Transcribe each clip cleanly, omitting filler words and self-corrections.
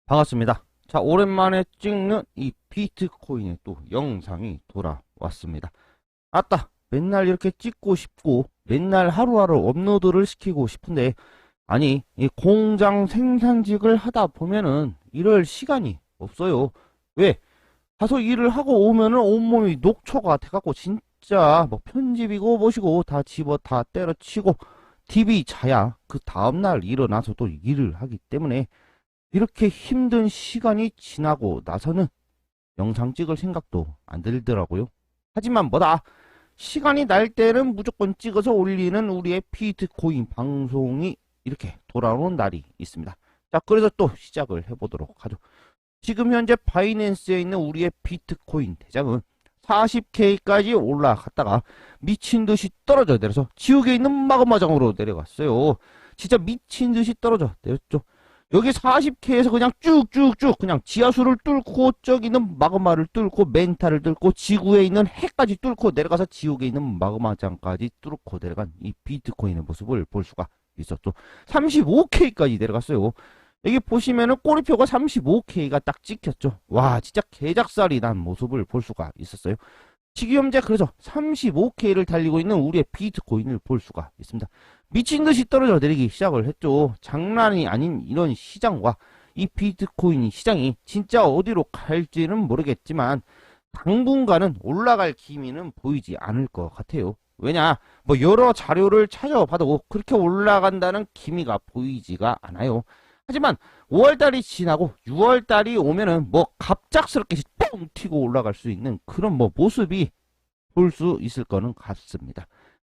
반갑습니다. 자, 오랜만에 찍는 이 비트코인의 또 영상이 돌아왔습니다. 아따, 맨날 이렇게 찍고 싶고 맨날 하루하루 업로드를 시키고 싶은데 아니, 이 공장 생산직을 하다 보면은 이럴 시간이 없어요. 왜? 가서 일을 하고 오면은 온몸이 녹초가 돼갖고 진짜 뭐 편집이고 뭐시고 다 집어 다 때려치고 TV 자야 그 다음날 일어나서 또 일을 하기 때문에 이렇게 힘든 시간이 지나고 나서는 영상 찍을 생각도 안 들더라고요. 하지만 뭐다, 시간이 날 때는 무조건 찍어서 올리는 우리의 비트코인 방송이 이렇게 돌아오는 날이 있습니다. 자, 그래서 또 시작을 해보도록 하죠. 지금 현재 바이낸스에 있는 우리의 비트코인 대장은 40K까지 올라갔다가 미친듯이 떨어져 내려서 지옥에 있는 마그마장으로 내려갔어요. 진짜 미친듯이 떨어져 내렸죠. 여기 40K에서 그냥 쭉쭉쭉 그냥 지하수를 뚫고 저기 있는 마그마를 뚫고 멘탈을 뚫고 지구에 있는 해까지 뚫고 내려가서 지옥에 있는 마그마장까지 뚫고 내려간 이 비트코인의 모습을 볼 수가 있었죠. 35K까지 내려갔어요. 여기 보시면은 꼬리표가 35K가 딱 찍혔죠. 와, 진짜 개작살이 난 모습을 볼 수가 있었어요. 지금 현재 그래서 35K를 달리고 있는 우리의 비트코인을 볼 수가 있습니다. 미친듯이 떨어져 내리기 시작을 했죠. 장난이 아닌 이런 시장과 이 비트코인 시장이 진짜 어디로 갈지는 모르겠지만 당분간은 올라갈 기미는 보이지 않을 것 같아요. 왜냐, 뭐 여러 자료를 찾아봐도 그렇게 올라간다는 기미가 보이지가 않아요. 하지만 5월달이 지나고 6월달이 오면은 뭐 갑작스럽게 뻥 튀고 올라갈 수 있는 그런 뭐 모습이 볼 수 있을 거는 같습니다.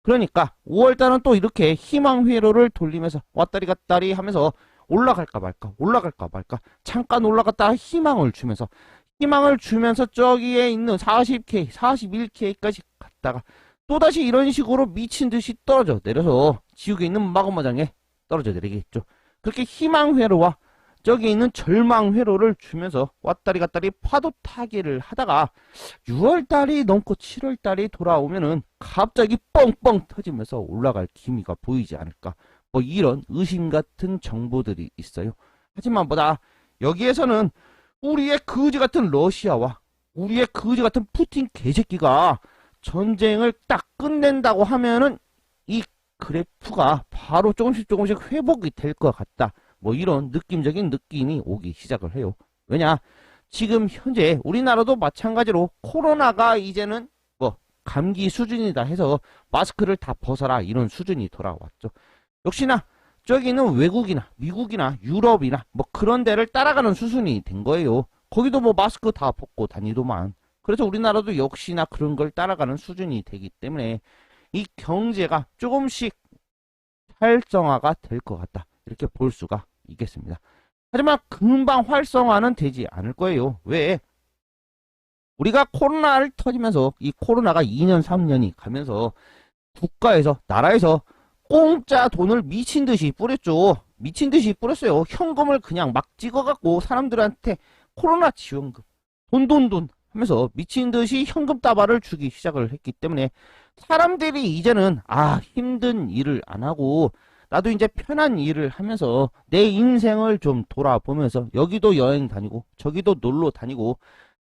그러니까 5월달은 또 이렇게 희망 회로를 돌리면서 왔다리 갔다리 하면서 올라갈까 말까 올라갈까 말까 잠깐 올라갔다 희망을 주면서 저기에 있는 40K 41K까지 갔다가 또다시 이런 식으로 미친듯이 떨어져 내려서 지옥에 있는 마그마장에 떨어져 내리겠죠. 그렇게 희망 회로와 저기 있는 절망 회로를 주면서 왔다리 갔다리 파도 타기를 하다가 6월달이 넘고 7월달이 돌아오면은 갑자기 뻥뻥 터지면서 올라갈 기미가 보이지 않을까, 뭐 이런 의심 같은 정보들이 있어요. 하지만 뭐다, 여기에서는 우리의 거지 같은 러시아와 우리의 거지 같은 푸틴 개새끼가 전쟁을 딱 끝낸다고 하면은 이 그래프가 바로 조금씩 회복이 될 것 같다, 뭐 이런 느낌적인 느낌이 오기 시작을 해요. 왜냐, 지금 현재 우리나라도 마찬가지로 코로나가 이제는 뭐 감기 수준이다 해서 마스크를 다 벗어라 이런 수준이 돌아왔죠. 역시나 저기 있는 외국이나 미국이나 유럽이나 뭐 그런 데를 따라가는 수준이 된 거예요. 거기도 뭐 마스크 다 벗고 다니더만. 그래서 우리나라도 역시나 그런 걸 따라가는 수준이 되기 때문에 이 경제가 조금씩 활성화가 될 것 같다, 이렇게 볼 수가 있겠습니다. 하지만 금방 활성화는 되지 않을 거예요. 왜? 우리가 코로나를 터지면서 이 코로나가 2년 3년이 가면서 국가에서 나라에서 공짜 돈을 미친듯이 뿌렸죠. 미친듯이 뿌렸어요. 현금을 그냥 막 찍어갖고 사람들한테 코로나 지원금 돈 하면서 미친듯이 현금 따발을 주기 시작을 했기 때문에 사람들이 이제는 힘든 일을 안 하고 나도 이제 편한 일을 하면서 내 인생을 좀 돌아보면서 여기도 여행 다니고 저기도 놀러 다니고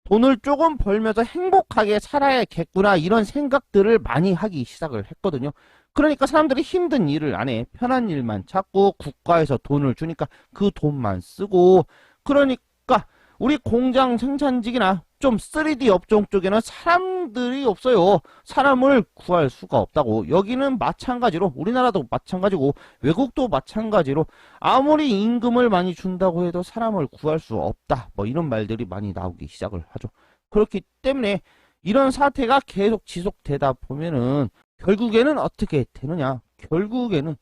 돈을 조금 벌면서 행복하게 살아야겠구나, 이런 생각들을 많이 하기 시작을 했거든요. 그러니까 사람들이 힘든 일을 안 해. 편한 일만 찾고 국가에서 돈을 주니까 그 돈만 쓰고, 그러니까 우리 공장 생산직이나 좀 3D 업종 쪽에는 사람들이 없어요. 사람을 구할 수가 없다고. 여기는 마찬가지로 우리나라도 마찬가지고 외국도 마찬가지로 아무리 임금을 많이 준다고 해도 사람을 구할 수 없다, 뭐 이런 말들이 많이 나오기 시작을 하죠. 그렇기 때문에 이런 사태가 계속 지속되다 보면은 결국에는 어떻게 되느냐, 결국에는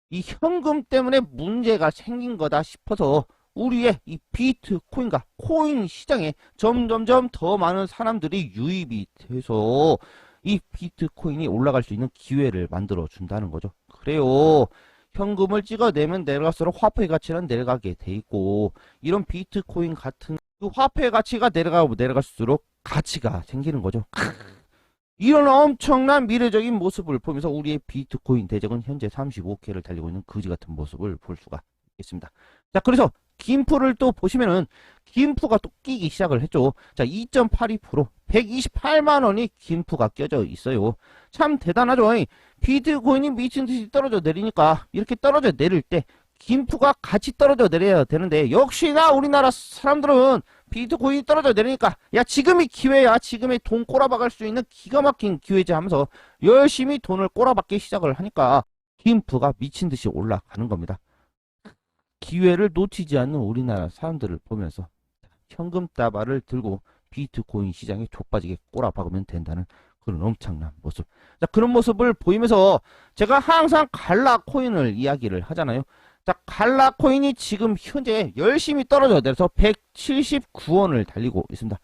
이 현금 때문에 문제가 생긴 거다 싶어서 우리의 이 비트코인과 코인 시장에 점점점 더 많은 사람들이 유입이 돼서 이 비트코인이 올라갈 수 있는 기회를 만들어 준다는 거죠. 그래요. 현금을 찍어내면 내려갈수록 화폐 가치는 내려가게 돼 있고, 이런 비트코인 같은 그 화폐 가치가 내려가고 내려갈수록 가치가 생기는 거죠. 이런 엄청난 미래적인 모습을 보면서 우리의 비트코인 대적은 현재 35K를 달리고 있는 거지 같은 모습을 볼 수가 있습니다. 자, 그래서 김프를 또 보시면은 김프가 또 끼기 시작을 했죠. 자, 2.82%, 128만 원이 김프가 껴져 있어요. 참 대단하죠. 비트코인이 미친 듯이 떨어져 내리니까 이렇게 떨어져 내릴 때 김프가 같이 떨어져 내려야 되는데, 역시나 우리나라 사람들은 비트코인이 떨어져 내리니까 야, 지금이 기회야, 지금이 돈 꼬라박을 수 있는 기가 막힌 기회지 하면서 열심히 돈을 꼬라박기 시작을 하니까 김프가 미친 듯이 올라가는 겁니다. 기회를 놓치지 않는 우리나라 사람들을 보면서 현금 다발을 들고 비트코인 시장에 좆빠지게 꼬라박으면 된다는 그런 엄청난 모습. 자, 그런 모습을 보이면서 제가 항상 갈라 코인을 이야기를 하잖아요. 자, 갈라 코인이 지금 현재 열심히 떨어져 내려서 179원을 달리고 있습니다.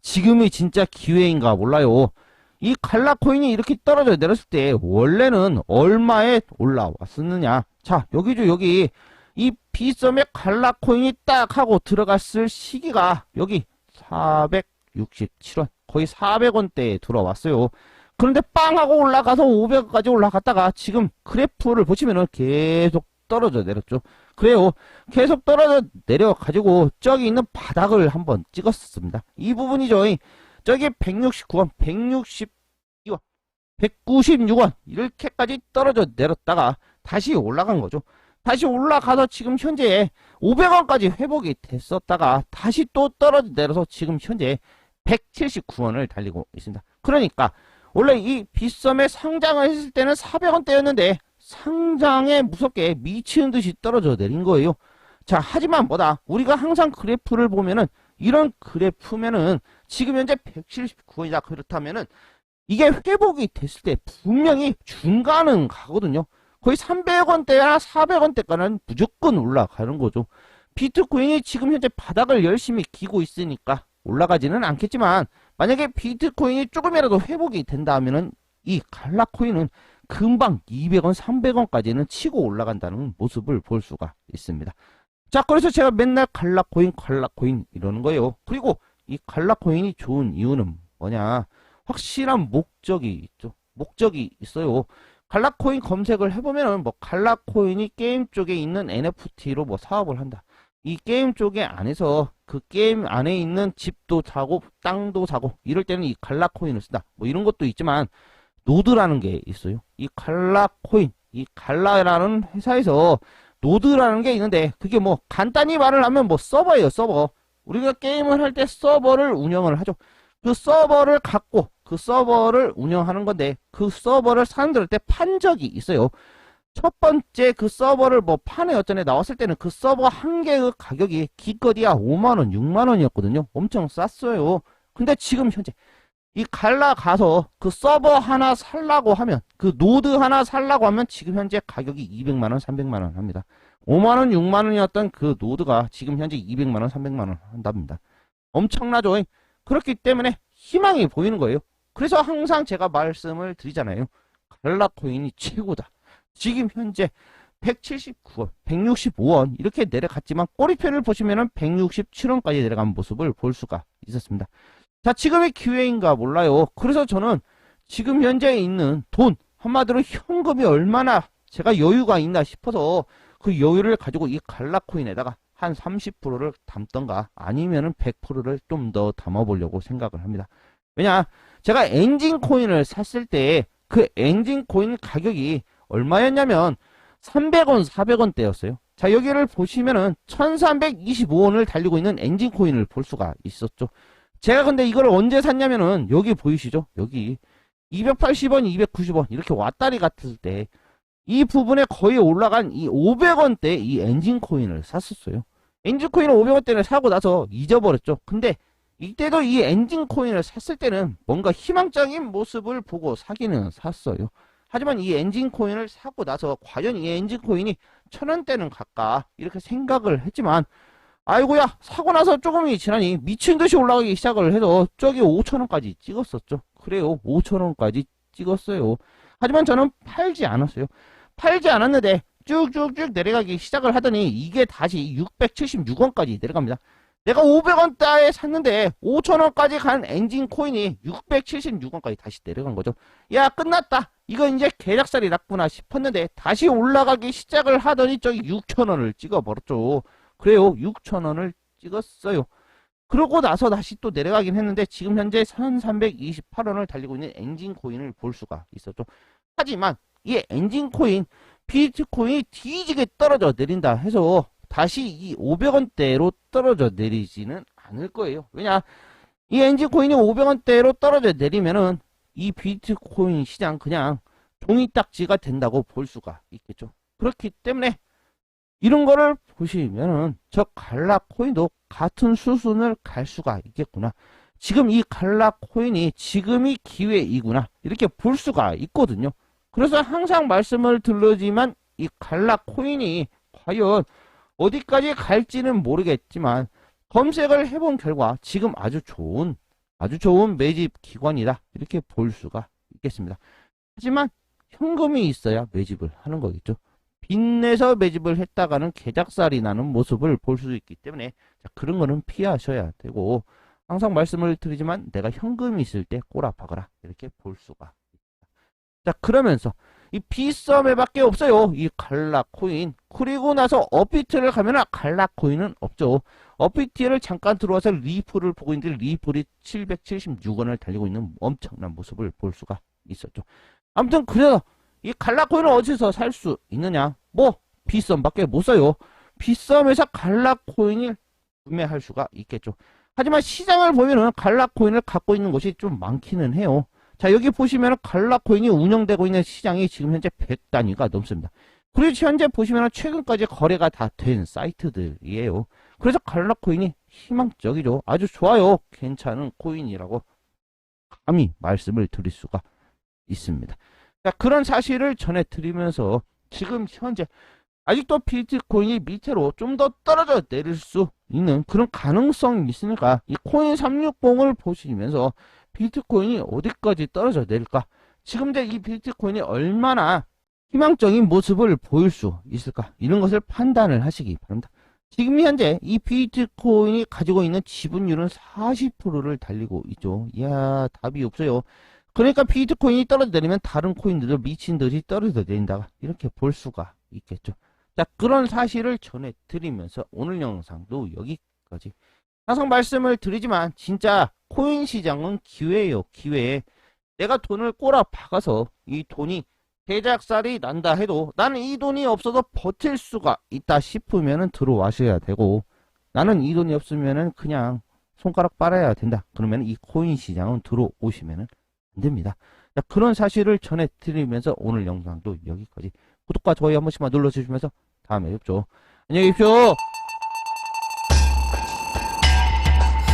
지금이 진짜 기회인가 몰라요. 이 갈라 코인이 이렇게 떨어져 내렸을 때 원래는 얼마에 올라왔었느냐. 자, 여기죠, 여기. 이 비썸의 갈라 코인이 딱 하고 들어갔을 시기가 여기 467원, 거의 400원대에 들어왔어요. 그런데 빵 하고 올라가서 500원까지 올라갔다가 지금 그래프를 보시면은 계속 떨어져 내렸죠. 그래요. 계속 떨어져 내려가지고 저기 있는 바닥을 한번 찍었습니다. 이 부분이죠. 저기 169원, 162원, 196원 이렇게까지 떨어져 내렸다가 다시 올라간 거죠. 다시 올라가서 지금 현재 500원까지 회복이 됐었다가 다시 또 떨어져 내려서 지금 현재 179원을 달리고 있습니다. 그러니까 원래 이 빗썸에 상장을 했을 때는 400원대였는데 상장에 무섭게 미치는 듯이 떨어져 내린 거예요. 자, 하지만 뭐다, 우리가 항상 그래프를 보면은 이런 그래프면은 지금 현재 179원이다. 그렇다면은 이게 회복이 됐을 때 분명히 중간은 가거든요. 거의 300원대나 400원대까지는 무조건 올라가는 거죠. 비트코인이 지금 현재 바닥을 열심히 기고 있으니까 올라가지는 않겠지만, 만약에 비트코인이 조금이라도 회복이 된다 하면은 이 갈라코인은 금방 200원, 300원까지는 치고 올라간다는 모습을 볼 수가 있습니다. 자, 그래서 제가 맨날 갈라코인 이러는 거예요. 그리고 이 갈라코인이 좋은 이유는 뭐냐? 확실한 목적이 있죠. 목적이 있어요. 갈라코인 검색을 해보면은 뭐 갈라코인이 게임 쪽에 있는 NFT로 뭐 사업을 한다. 이 게임 쪽에 안에서 그 게임 안에 있는 집도 사고 땅도 사고 이럴 때는 이 갈라코인을 쓴다. 뭐 이런 것도 있지만 노드라는 게 있어요. 이 갈라코인, 이 갈라라는 회사에서 노드라는 게 있는데, 그게 뭐 간단히 말을 하면 뭐 서버예요, 서버. 우리가 게임을 할 때 서버를 운영을 하죠. 그 서버를 갖고 그 서버를 운영하는 건데, 그 서버를 사람들한테 판 적이 있어요. 첫 번째 그 서버를 뭐 판에 어쩌네 나왔을 때는 그 서버 한 개의 가격이 기껏이야 5만원, 6만원이었거든요. 엄청 쌌어요. 근데 지금 현재 이 갈라 가서 그 서버 하나 살라고 하면, 그 노드 하나 살라고 하면 지금 현재 가격이 200만원, 300만원 합니다. 5만원, 6만원이었던 그 노드가 지금 현재 200만원, 300만원 한답니다. 엄청나죠? 그렇기 때문에 희망이 보이는 거예요. 그래서 항상 제가 말씀을 드리잖아요. 갈라코인이 최고다. 지금 현재 179원, 165원 이렇게 내려갔지만 꼬리표를 보시면은 167원까지 내려간 모습을 볼 수가 있었습니다. 자, 지금의 기회인가 몰라요. 그래서 저는 지금 현재 있는 돈, 한마디로 현금이 얼마나 제가 여유가 있나 싶어서 그 여유를 가지고 이 갈라코인에다가 한 30%를 담던가 아니면은 100%를 좀 더 담아보려고 생각을 합니다. 왜냐, 제가 엔진 코인을 샀을 때 그 엔진 코인 가격이 얼마였냐면 300원, 400원대였어요. 자, 여기를 보시면은 1325원을 달리고 있는 엔진 코인을 볼 수가 있었죠. 제가 근데 이걸 언제 샀냐면은 여기 보이시죠? 여기 280원, 290원 이렇게 왔다리 갔을 때 이 부분에 거의 올라간 이 500원대 이 엔진 코인을 샀었어요. 엔진 코인을 500원대를 사고 나서 잊어버렸죠. 근데 이때도 이 엔진 코인을 샀을 때는 뭔가 희망적인 모습을 보고 사기는 샀어요. 하지만 이 엔진 코인을 사고 나서 과연 이 엔진 코인이 1000원대는 갈까 이렇게 생각을 했지만, 아이고야, 사고 나서 조금이 지나니 미친듯이 올라가기 시작을 해서 저기 5,000원까지 찍었었죠. 그래요, 5,000원까지 찍었어요. 하지만 저는 팔지 않았어요. 팔지 않았는데 쭉쭉쭉 내려가기 시작을 하더니 이게 다시 676원까지 내려갑니다. 내가 500원대에 샀는데 5,000원까지 간 엔진 코인이 676원까지 다시 내려간 거죠. 야, 끝났다, 이거 이제 개작살이 났구나 싶었는데 다시 올라가기 시작을 하더니 저기 6,000원을 찍어버렸죠. 그래요. 6,000원을 찍었어요. 그러고 나서 다시 또 내려가긴 했는데 지금 현재 1,328원을 달리고 있는 엔진 코인을 볼 수가 있었죠. 하지만 이 엔진 코인, 비트코인이 뒤지게 떨어져 내린다 해서 다시 이 500원대로 떨어져 내리지는 않을 거예요. 왜냐? 이 엔진 코인이 500원대로 떨어져 내리면은 이 비트코인 시장 그냥 종이딱지가 된다고 볼 수가 있겠죠. 그렇기 때문에 이런 거를 보시면은 저 갈라 코인도 같은 수순을 갈 수가 있겠구나. 지금 이 갈라 코인이 지금이 기회이구나. 이렇게 볼 수가 있거든요. 그래서 항상 말씀을 드리지만 이 갈라 코인이 과연 어디까지 갈지는 모르겠지만 검색을 해본 결과 지금 아주 좋은 매집 기관이다. 이렇게 볼 수가 있겠습니다. 하지만 현금이 있어야 매집을 하는 거겠죠. 빚내서 매집을 했다가는 개작살이 나는 모습을 볼 수 있기 때문에 자, 그런 거는 피하셔야 되고 항상 말씀을 드리지만 내가 현금이 있을 때 꼬라박아라 이렇게 볼 수가 있다. 자 그러면서 이 비썸에밖에 없어요. 이 갈라 코인. 그리고 나서 업비트를 가면 갈라 코인은 없죠. 업비트를 잠깐 들어와서 리플을 보고 있는데 리플이 776원을 달리고 있는 엄청난 모습을 볼 수가 있었죠. 아무튼 그래서 이 갈라 코인을 어디서 살 수 있느냐? 뭐 비썸밖에 못 사요. 비썸에서 갈라 코인을 구매할 수가 있겠죠. 하지만 시장을 보면은 갈라 코인을 갖고 있는 곳이 좀 많기는 해요. 자 여기 보시면은 갈라 코인이 운영되고 있는 시장이 지금 현재 100단위가 넘습니다. 그리고 현재 보시면은 최근까지 거래가 다 된 사이트들이에요. 그래서 갈라 코인이 희망적이죠. 아주 좋아요. 괜찮은 코인이라고 감히 말씀을 드릴 수가 있습니다. 자, 그런 사실을 전해드리면서 지금 현재 아직도 비트코인이 밑으로 좀 더 떨어져 내릴 수 있는 그런 가능성이 있으니까 이 코인 360을 보시면서 비트코인이 어디까지 떨어져 내릴까? 지금 이 비트코인이 얼마나 희망적인 모습을 보일 수 있을까? 이런 것을 판단을 하시기 바랍니다. 지금 현재 이 비트코인이 가지고 있는 지분율은 40%를 달리고 있죠. 이야, 답이 없어요. 그러니까 비트코인이 떨어져 내리면 다른 코인들도 미친 듯이 떨어져 내린다. 이렇게 볼 수가 있겠죠. 자, 그런 사실을 전해드리면서 오늘 영상도 여기까지. 항상 말씀을 드리지만 진짜 코인 시장은 기회예요. 기회에 내가 돈을 꼬라 박아서 이 돈이 대작살이 난다 해도 나는 이 돈이 없어서 버틸 수가 있다 싶으면 들어와셔야 되고 나는 이 돈이 없으면 그냥 손가락 빨아야 된다. 그러면 이 코인 시장은 들어오시면 안 됩니다. 자, 그런 사실을 전해드리면서 오늘 영상도 여기까지. 구독과 좋아요 한 번씩만 눌러주시면서 다음에 뵙죠. 안녕히 계십시오.